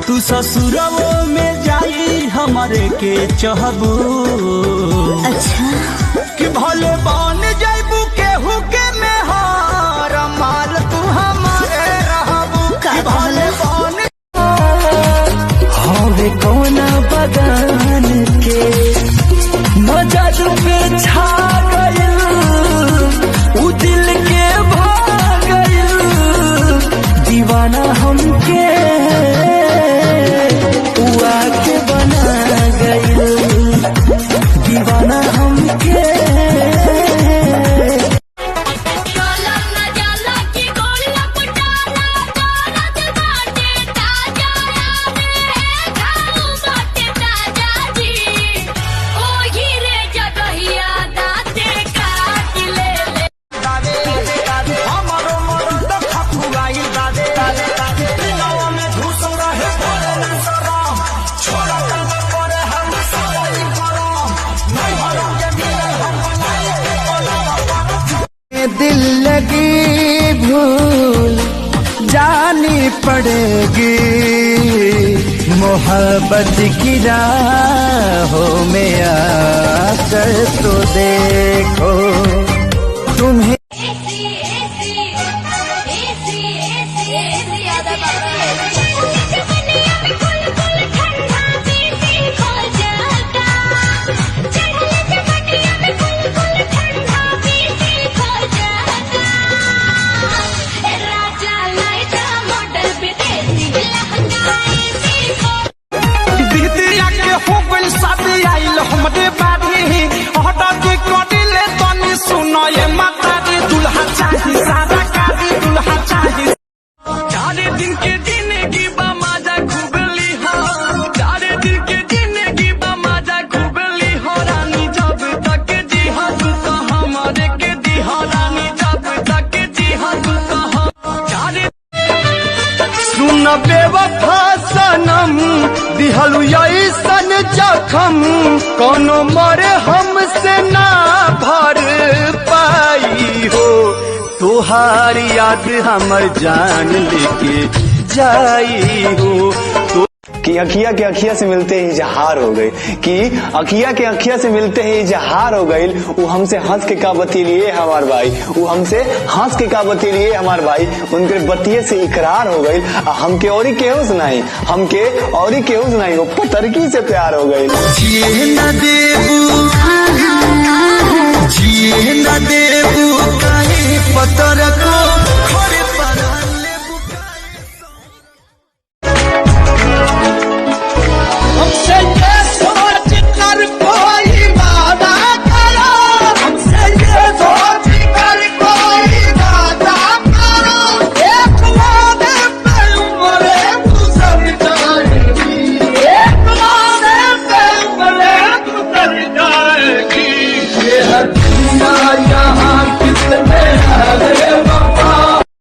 तू ससुरवो में जाई हमारे के चहबू। अच्छा कि भले बन जाइबू केहू के मेहर माल तू हमारे रहबू। कि भले बन हवे कोना बगान के नजर पे छा गइल, उ दिल के भाग गइल, दीवाना हमके उआ के बना गइल, दीवाना हमके। दिल लगी भूल जानी पड़ेगी, मोहब्बत की राहों में आकर तो देखो तुम्हें। हमरे बारी हटा के कडिले तनी सुनो ये माता रे, दुल्हा चाही सारा कारी दुल्हा चाही। 4 दिन के जिंदगी बा मजा खूबली हो, 4 दिन के जिंदगी बा मजा खूबली हो, रानी जब तक जी हो तू तो हमारे के दी हो, रानी जब तक जी हो तू तो हम। सुन बेवफा सनम दिहलु ऐसन जखम, कोनो मरे हमसे ना भर पाई हो, तुहार याद हमर जान लेके जाई हो। कि अखिया के अखिया से मिलते ही इजहार हो गई, कि अखिया के अखिया से मिलते ही इजहार हो गई। वो हमसे हंस के का बतिलिए हमार भाई, वो हमसे हंस के का बतिलिए हमार भाई, उनके बतिये से इकरार हो गई। हमके और ही केहू सुनाई, हमके और ही केहू सुनाई, वो पतरकी से प्यार हो गई। जिए न देबू जिए न देबू काहे पतर को